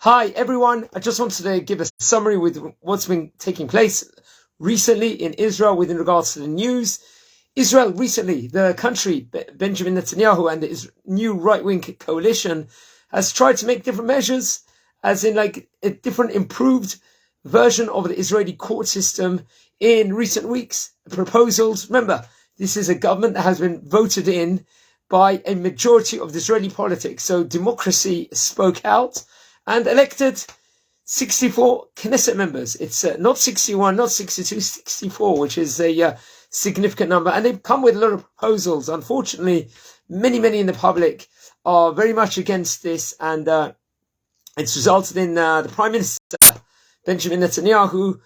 Hi everyone, I just wanted to give a summary with what's been taking place recently in Israel with in regards to the news. Israel recently, the country, Benjamin Netanyahu and his new right-wing coalition has tried to make different measures, as in like a different improved version of the Israeli court system in recent weeks. Proposals, remember, this is a government that has been voted in by a majority of the Israeli politics. So democracy spoke out and elected 64 Knesset members. It's not 61, not 62, 64, which is a significant number. And they've come with a lot of proposals. Unfortunately, many in the public are very much against this. And it's resulted in the Prime Minister, Benjamin Netanyahu,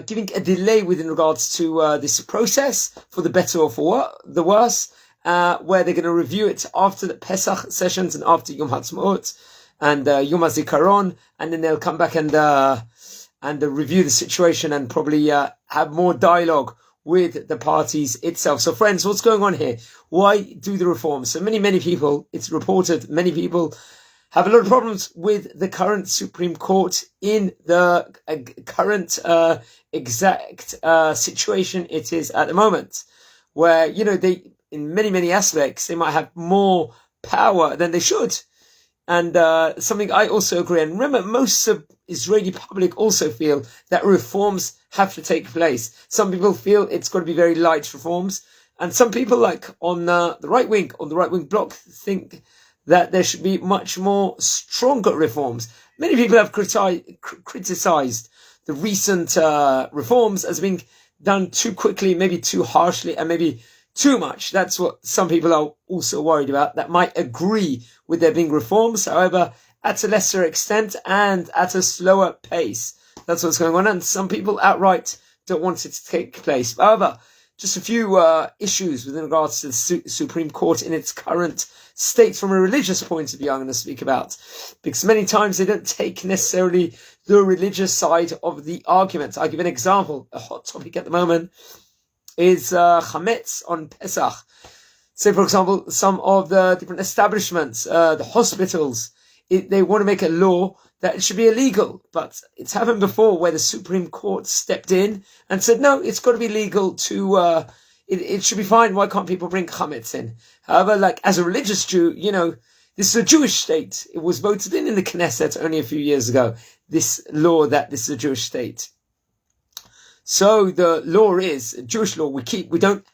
giving a delay within regards to this process, for the better or for the worse, where they're going to review it after the Pesach sessions and after Yom HaTzmaut and Yom HaZikaron, and then they'll come back and review the situation and probably have more dialogue with the parties itself. So friends, what's going on here? Why do the reforms? So many people, it's reported, many people have a lot of problems with the current Supreme Court in the current exact situation it is at the moment, where, you know, they, in many aspects, they might have more power than they should. And something I also agree. And remember, most of Israeli public also feel that reforms have to take place. Some people feel it's got to be very light reforms. And some people, like on the right wing bloc, think that there should be much more stronger reforms. Many people have criticized the recent reforms as being done too quickly, maybe too harshly, and maybe too much. That's what some people are also worried about, that might agree with there being reforms, however, at a lesser extent and at a slower pace. That's what's going on. And some people outright don't want it to take place. However, just a few issues with regards to the Supreme Court in its current state from a religious point of view I'm going to speak about. Because many times they don't take necessarily the religious side of the argument. I'll give an example. A hot topic at the moment is chametz on Pesach. Say, for example, some of the different establishments, the hospitals, they want to make a law that it should be illegal. But it's happened before where the Supreme Court stepped in and said, no, it's got to be legal to, it should be fine. Why can't people bring chametz in? However, like as a religious Jew, you know, this is a Jewish state. It was voted in the Knesset only a few years ago, this law that this is a Jewish state. So the law is a Jewish law. We don't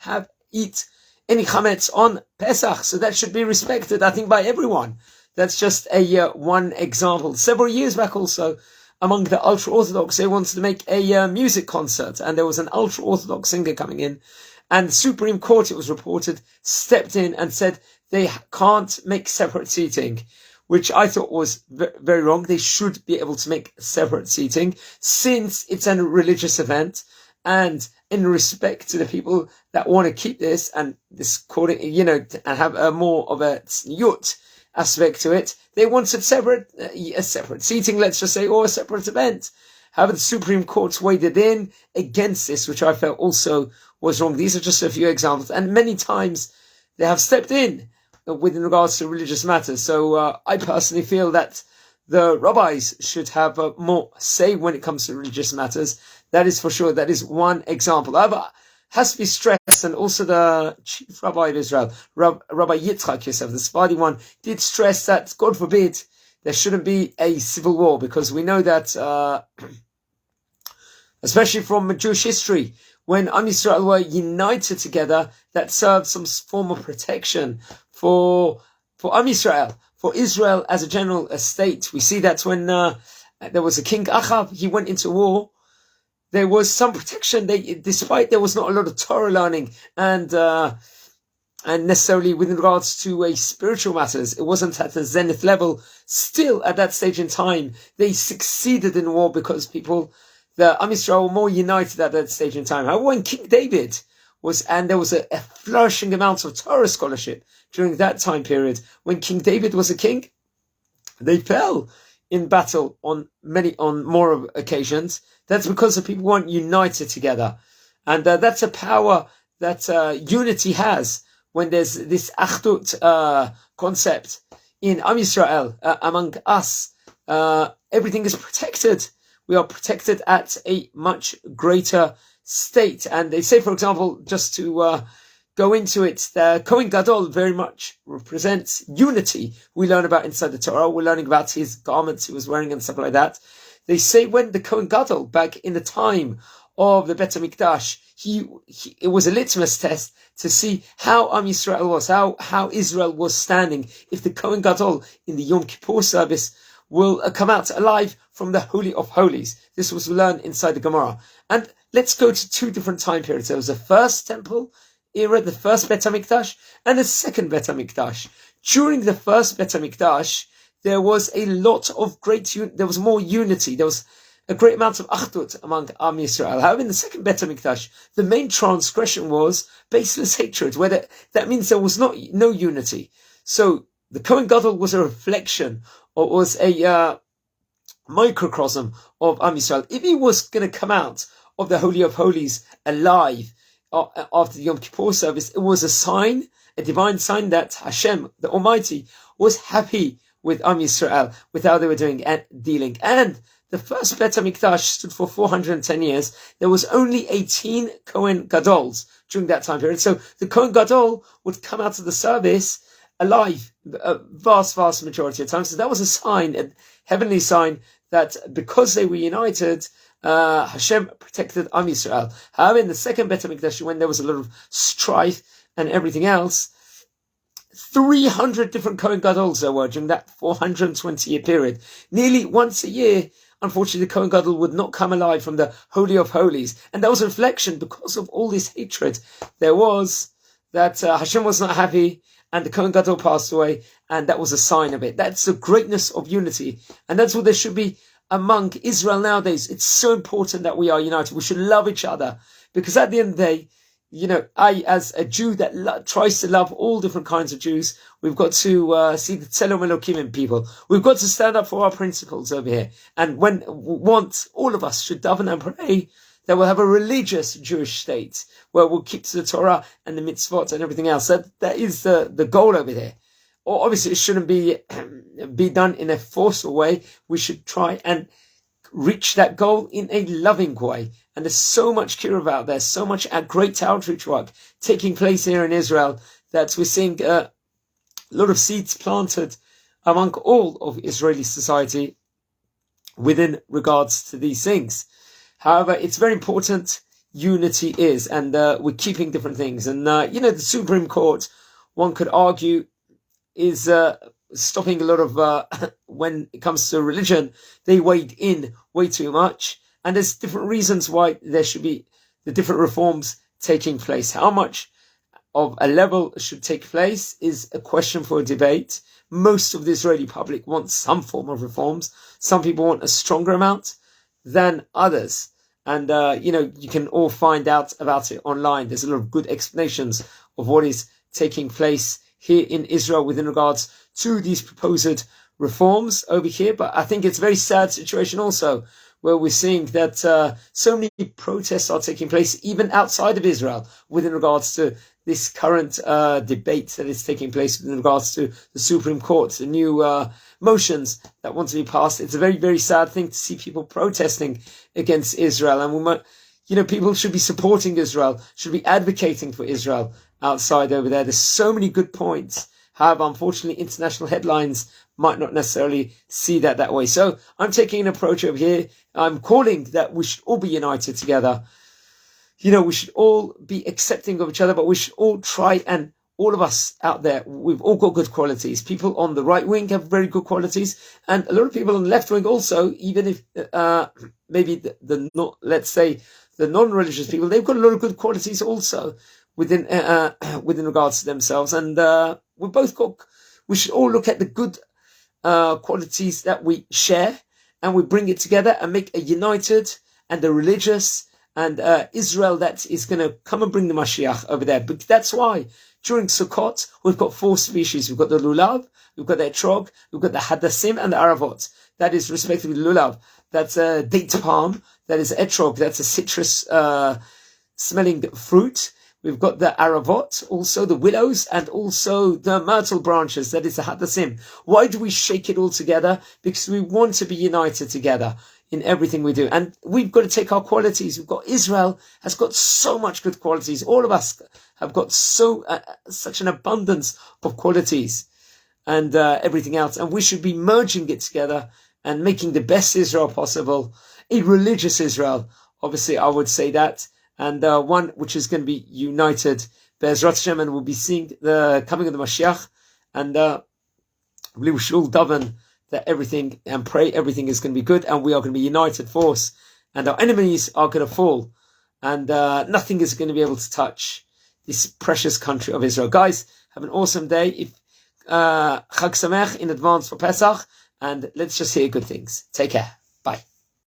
eat any chametz on Pesach. So that should be respected, I think, by everyone. That's just a one example. Several years back also, among the ultra-Orthodox, they wanted to make a music concert. And there was an ultra-Orthodox singer coming in. And the Supreme Court, it was reported, stepped in and said they can't make separate seating, which I thought was very wrong. They should be able to make separate seating since it's a religious event, and in respect to the people that want to keep this and this, you know, and have a more of a tzniut aspect to it. They wanted a separate seating, let's just say, or a separate event. However, the Supreme Court waded in against this, which I felt also was wrong. These are just a few examples, and many times they have stepped in with regards to religious matters. So I personally feel that the rabbis should have more say when it comes to religious matters. That is for sure. That is one example. However, has to be stressed, and also the chief rabbi of Israel, Rabbi Yitzchak Yosef, the Sephardi one, did stress that, God forbid, there shouldn't be a civil war, because we know that, especially from Jewish history, when Am Yisrael were united together, that served some form of protection for Am Yisrael, for Israel as a general state. We see that when there was a King Achav, he went into war, there was some protection. Despite there was not a lot of Torah learning and necessarily with regards to spiritual matters, it wasn't at the zenith level. Still, at that stage in time, they succeeded in war because the Am Yisrael were more united at that stage in time. However, when King David and there was a flourishing amount of Torah scholarship during that time period, when King David was a king, they fell in battle on more occasions. That's because the people weren't united together. And that's a power that unity has, when there's this achdut concept in Am Yisrael, among us, everything is protected. We are protected at a much greater state. And they say, for example, just to go into it, the Kohen Gadol very much represents unity. We learn about inside the Torah. We're learning about his garments he was wearing and stuff like that. They say when the Kohen Gadol, back in the time of the Bet HaMikdash, it was a litmus test to see how Am Yisrael was, how Israel was standing. If the Kohen Gadol in the Yom Kippur service will come out alive from the Holy of Holies. This was learned inside the Gemara. And let's go to two different time periods. There was the first temple era, the first Bet HaMikdash, and the second Bet HaMikdash. During the first Bet HaMikdash, there was a lot of there was more unity. There was a great amount of achdut among Am Yisrael. However, in the second Bet HaMikdash, the main transgression was baseless hatred, where that means there was no unity. So the Kohen Gadol was a reflection, or was a microcosm of Am Yisrael. If he was going to come out of the Holy of Holies alive after the Yom Kippur service, it was a sign, a divine sign that Hashem, the Almighty, was happy with Am Yisrael, with how they were doing and dealing. And the first Bet HaMikdash stood for 410 years. There was only 18 Kohen Gadols during that time period. So the Kohen Gadol would come out of the service alive a vast majority of times. So that was a sign, a heavenly sign, that because they were united, Hashem protected Am Yisrael. However, in the second Bet HaMikdash, when there was a lot of strife and everything else, 300 different Kohen Gadols there were during that 420-year period. Nearly once a year, unfortunately, the Kohen Gadol would not come alive from the Holy of Holies. And that was a reflection, because of all this hatred there was, that Hashem was not happy, and the Kohen Gadol passed away, and that was a sign of it. That's the greatness of unity. And that's what there should be among Israel nowadays. It's so important that we are united. We should love each other, because at the end of the day, I, as a Jew that tries to love all different kinds of Jews, we've got to see the Tzelem Elokim in people. We've got to stand up for our principles over here. And all of us should daven and pray that we'll have a religious Jewish state where we'll keep to the Torah and the mitzvot and everything else. That is the goal over here. Or obviously, it shouldn't be done in a forceful way. We should try and reach that goal in a loving way. And there's so much kiruv out there, so much great outreach work taking place here in Israel, that we're seeing a lot of seeds planted among all of Israeli society within regards to these things. However, it's very important, unity is, and we're keeping different things. And, the Supreme Court, one could argue, is stopping a lot of, when it comes to religion, they weighed in way too much. And there's different reasons why there should be the different reforms taking place. How much of a level should take place is a question for a debate. Most of the Israeli public wants some form of reforms. Some people want a stronger amount than others. And, you can all find out about it online. There's a lot of good explanations of what is taking place here in Israel within regards to these proposed reforms over here. But I think it's a very sad situation also, where we're seeing that so many protests are taking place even outside of Israel within regards to this current debate that is taking place within regards to the Supreme Court, the new motions that want to be passed. It's a very, very sad thing to see people protesting against Israel. And we might, people should be supporting Israel, should be advocating for Israel outside over there. There's so many good points. However, unfortunately, international headlines might not necessarily see that way. So I'm taking an approach over here. I'm calling that we should all be united together. We should all be accepting of each other, but we should all try, and all of us out there, we've all got good qualities. People on the right wing have very good qualities, and a lot of people on the left wing also, even if maybe let's say the non-religious people, they've got a lot of good qualities also within regards to themselves. And we should all look at the good qualities that we share, and we bring it together and make a united and a religious and Israel that is going to come and bring the Mashiach over there. But that's why during Sukkot, we've got 4 species. We've got the lulav, we've got the etrog, we've got the hadassim and the aravot. That is respectively lulav. That's a date palm. That is etrog. That's a citrus smelling fruit. We've got the Aravot, also the willows, and also the myrtle branches. That is the Hadassim. Why do we shake it all together? Because we want to be united together in everything we do. And we've got to take our qualities. Israel has got so much good qualities. All of us have got such an abundance of qualities and everything else. And we should be merging it together and making the best Israel possible, a religious Israel. Obviously, I would say that. And one which is going to be united, Be'ezrat Hashem, and we'll be seeing the coming of the Mashiach. And we should daven that everything and pray everything is going to be good, and we are going to be united force, and our enemies are going to fall, and nothing is going to be able to touch this precious country of Israel. Guys, have an awesome day. Chag Sameach in advance for Pesach, and let's just hear good things. Take care. Bye.